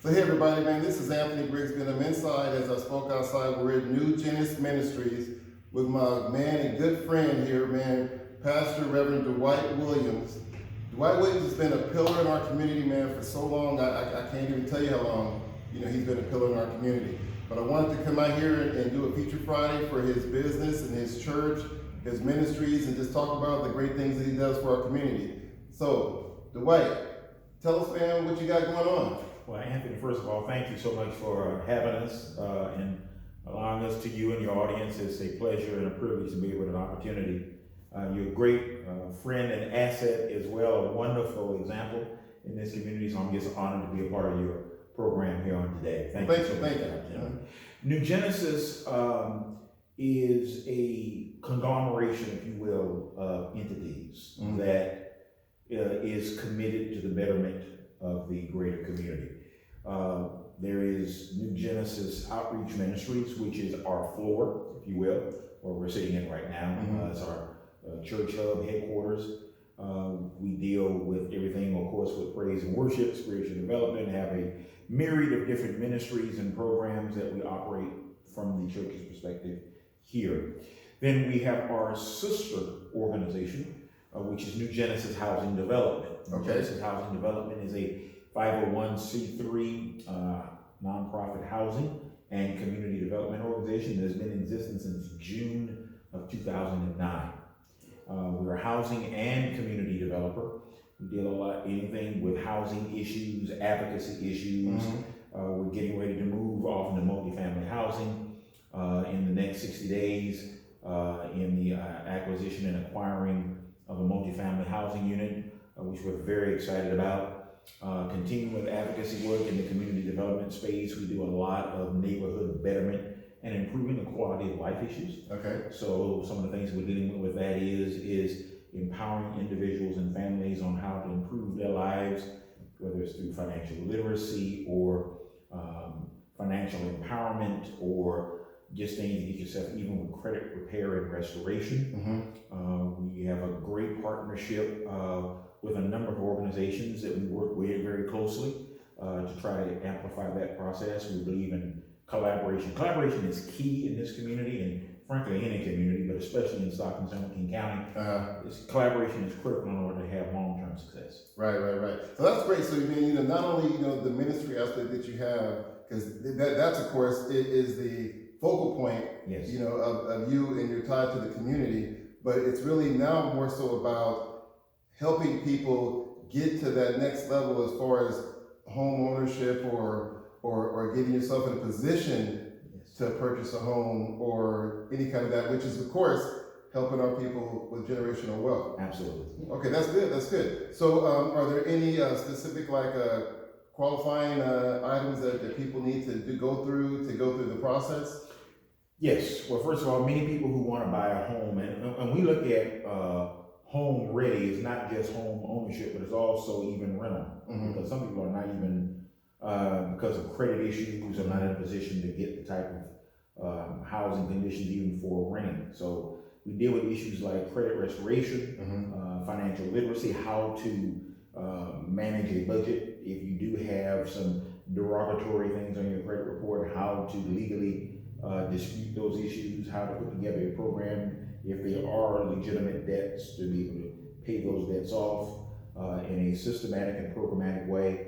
So hey everybody, man, this is Anthony Briggsby, and I'm inside, as I spoke outside, we're at New Genesis Ministries with my man and good friend here, man, Pastor Reverend Dwight Williams. Dwight Williams has been a pillar in our community, man, for so long, I can't even tell you how long, he's been a pillar in our community. But I wanted to come out here and do a feature Friday for his business and his church, his ministries, and just talk about the great things that he does for our community. So, Dwight, tell us, man, what you got going on. Well, Anthony, first of all, thank you so much for having us and allowing us to you and your audience. It's a pleasure and a privilege to be with an opportunity. You're a great friend and asset as well, a wonderful example in this community, so I'm just honored to be a part of your program here on today. Thank you so much. Thank you. New Genesis is a conglomeration, if you will, of entities that is committed to the betterment of the greater community. There is New Genesis Outreach Ministries, which is our floor, if you will, where we're sitting in right now. It's our church hub headquarters. We deal with everything, of course, with praise and worship, spiritual development, have a myriad of different ministries and programs that we operate from the church's perspective here. Then we have our sister organization, which is New Genesis Housing Development. New Genesis Housing Development is a 501c3 nonprofit housing and community development organization that has been in existence since June of 2009. We're a housing and community developer. We deal a lot, anything with housing issues, advocacy issues. We're getting ready to move off into multifamily housing in the next 60 days in the acquisition and acquiring of a multifamily housing unit, which we're very excited about. Continuing with advocacy work in the community development space, we do a lot of neighborhood betterment and improving the quality of life issues. So some of the things we're dealing with that is empowering individuals and families on how to improve their lives, whether it's through financial literacy or financial empowerment or just things to get yourself even with credit repair and restoration. We have a great partnership with a number of organizations that we work with very closely to try to amplify that process. We believe in collaboration. Collaboration is key in this community and frankly any community, but especially in Stockton, San Joaquin County. Collaboration is critical in order to have long-term success. Right. So that's great. So not only the ministry aspect that you have, because that's of course is the focal point, of you and your tie to the community, but it's really now more so about helping people get to that next level as far as home ownership or getting yourself in a position to purchase a home or any kind of that, which is of course helping our people with generational wealth. Absolutely. Okay, that's good. So are there any specific qualifying items that people need to go through the process? Yes. Well, first of all, many people who want to buy a home, and we look at home ready, it's not just home ownership, but it's also even rental. Because some people are not even, because of credit issues, are not in a position to get the type of housing conditions even for renting. So we deal with issues like credit restoration, financial literacy, how to manage a budget if you do have some derogatory things on your credit report, how to legally dispute those issues, how to put together a program if there are legitimate debts to be able to pay those debts off in a systematic and programmatic way.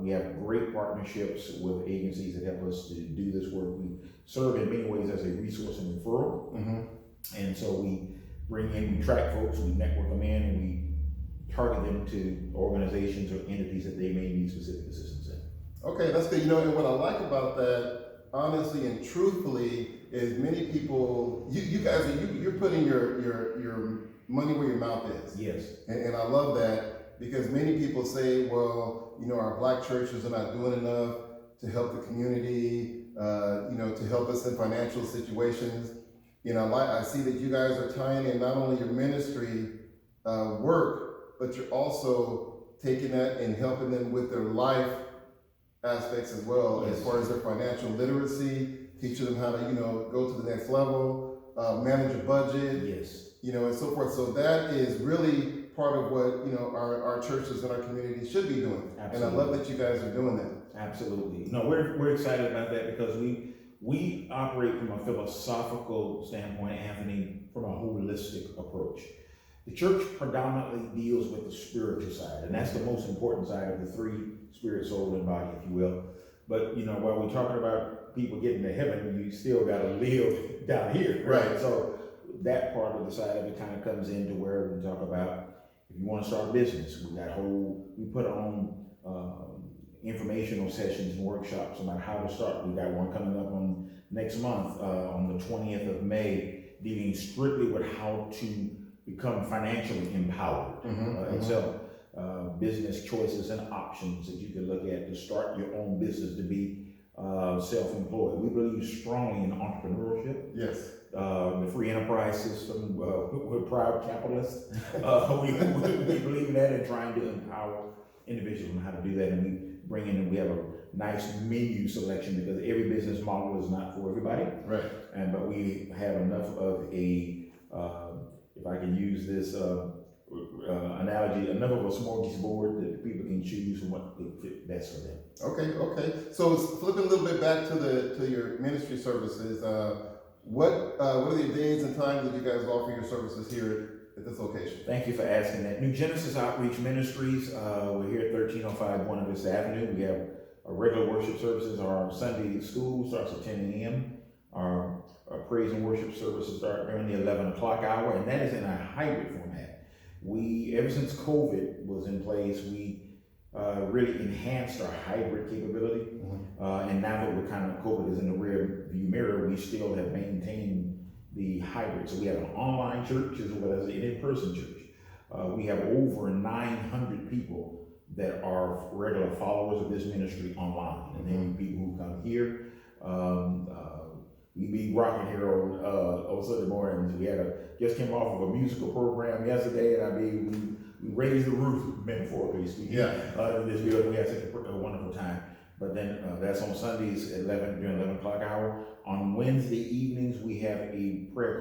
We have great partnerships with agencies that help us to do this work. We serve in many ways as a resource and referral. And so we we track folks, we network them in, and we target them to organizations or entities that they may need specific assistance in. Okay, that's good. And what I like about that, honestly and truthfully, is many people, you guys you're putting your money where your mouth is. Yes. And I love that, because many people say, well, our black churches are not doing enough to help the community, to help us in financial situations. I see that you guys are tying in not only your ministry work, but you're also taking that and helping them with their life aspects as well, as far as their financial literacy, teaching them how to, go to the next level, manage a budget, and so forth. So that is really part of what, our churches and our communities should be doing. Absolutely. And I love that you guys are doing that. Absolutely. No, we're excited about that because we operate from a philosophical standpoint, Anthony, from a holistic approach. The church predominantly deals with the spiritual side, and that's the most important side of the three: spirit, soul, and body, if you will. But while we're talking about people getting to heaven, you still got to live down here, right? So that part of the side of it kind of comes into where we talk about if you want to start a business, we put on informational sessions and workshops about how to start. We got one coming up on next month on the 20th of May, dealing strictly with how to become financially empowered itself. Business choices and options that you can look at to start your own business, to be self-employed. We believe strongly in entrepreneurship. Yes. The free enterprise system, we're proud capitalists. We believe in that and trying to empower individuals on how to do that. And we bring in, and we have a nice menu selection because every business model is not for everybody. Right. But we have enough of a, if I can use this analogy, enough of a smorgasbord that people can choose what would fit best for them. Okay. So flipping a little bit back to your ministry services, what are the days and times that you guys offer your services here at this location? Thank you for asking that. New Genesis Outreach Ministries, we're here at 1305 Buena Vista Avenue. We have our regular worship services. Our Sunday school starts at 10 a.m. Our praise and worship services start during the 11 o'clock hour, and that is in a hybrid format. Ever since COVID was in place, we really enhanced our hybrid capability. And now that COVID is in the rear view mirror, we still have maintained the hybrid. So we have an online church as well as an in-person church. We have over 900 people that are regular followers of this ministry online. And then people who come here, we be rocking here on Sunday mornings. We just came off of a musical program yesterday, and we raised the roof, metaphorically speaking. This building, we had such a wonderful time. But then that's on Sundays at during 11 o'clock hour. On Wednesday evenings, we have a prayer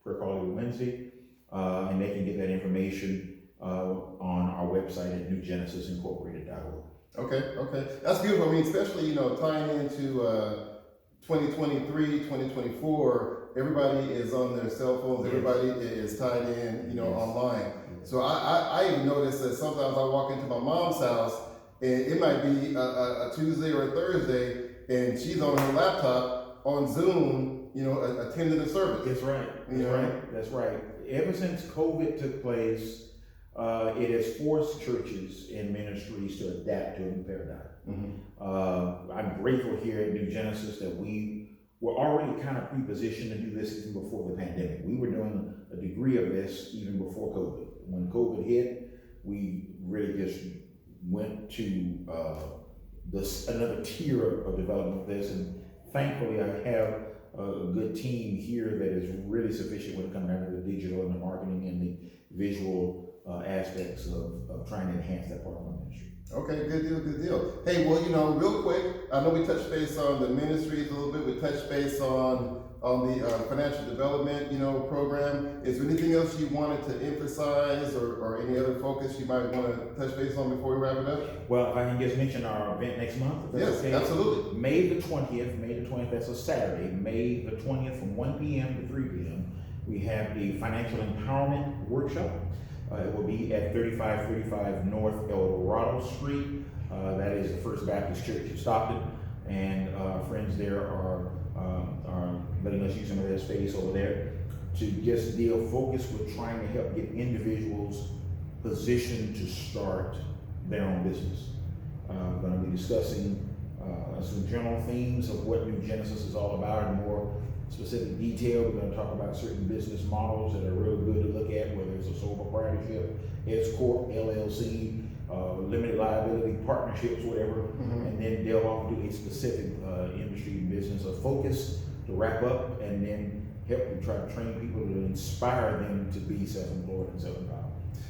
call every Wednesday, and they can get that information on our website at newgenesisincorporated.org. Okay, that's beautiful. I mean, especially tying into 2023, 2024, everybody is on their cell phones. Everybody is tied in, online. So I even noticed that sometimes I walk into my mom's house, and it might be a Tuesday or a Thursday, and she's on her laptop on Zoom, attending the service. That's right. That's right. Ever since COVID took place, it has forced churches and ministries to adapt to a new paradigm. I'm grateful here at New Genesis that we were already kind of pre-positioned to do this even before the pandemic. We were doing a degree of this even before COVID. When COVID hit, we really just went to another tier of development of this, and thankfully I have a good team here that is really sufficient when it comes down to the digital and the marketing and the visual aspects of trying to enhance that part of my ministry. Okay, good deal. Hey, well, real quick, I know we touched base on the ministries a little bit. We touched base on the financial development, program. Is there anything else you wanted to emphasize or any other focus you might want to touch base on before we wrap it up? Well, if I can just mention our event next month. If that's okay. Absolutely. May the 20th, that's a Saturday, May the 20th from 1 p.m. to 3 p.m. We have the financial empowerment workshop. It will be at 3535 North El Dorado Street. That is the First Baptist Church of Stockton. And our friends there are letting us use some of their space over there to just focus with trying to help get individuals positioned to start their own business. We're going to be discussing some general themes of what New Genesis is all about in more specific detail. We're going to talk about certain business models that are really good to look at, whether it's a sole proprietorship, S Corp, LLC, limited liability partnerships, whatever, and then delve off into a specific industry and business of focus to wrap up, and then help to try to train people to inspire them to be self-employed and self-empowered.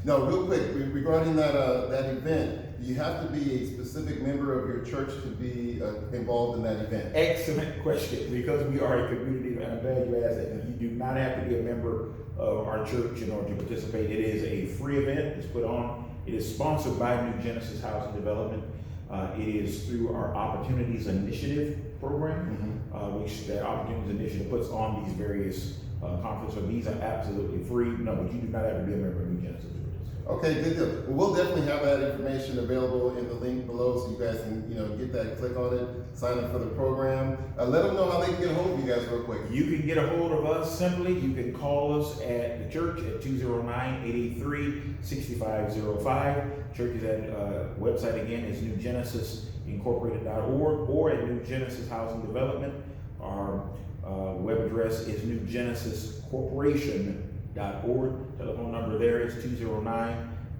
Now, real quick, regarding that event, you have to be a specific member of your church to be involved in that event. Excellent question, because we are a community, and I'm glad you asked that. You do not have to be a member of our church in order to participate. It is a free event. It's put on. It is sponsored by New Genesis Housing Development. It is through our Opportunities Initiative program, which that Opportunities Initiative puts on these various conferences. So these are absolutely free. No, but you do not have to be a member of New Genesis. Okay, good deal. We'll definitely have that information available in the link below, so you guys can, get that, click on it, sign up for the program. Let them know how they can get a hold of you guys real quick. You can get a hold of us simply. You can call us at the church at 209-883-6505. Church's website again is newgenesisincorporated.org or at New Genesis Housing Development. Our web address is newgenesiscorporation.org. Telephone number there is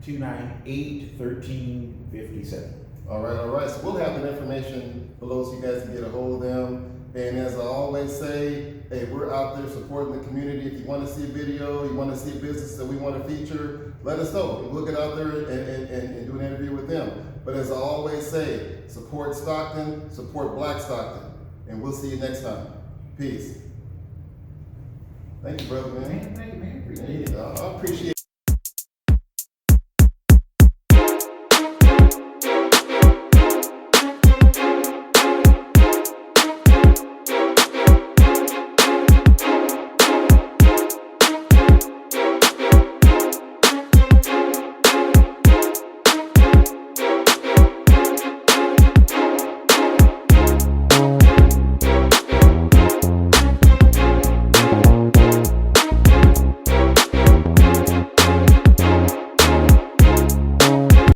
209-298-1357. All right. So we'll have that information below so you guys can get a hold of them. And as I always say, hey, we're out there supporting the community. If you want to see a video, you want to see a business that we want to feature, let us know. We'll get out there and do an interview with them. But as I always say, support Stockton, support Black Stockton. And we'll see you next time. Peace. Thank you, brother, man. Thank you, man. Appreciate it. I appreciate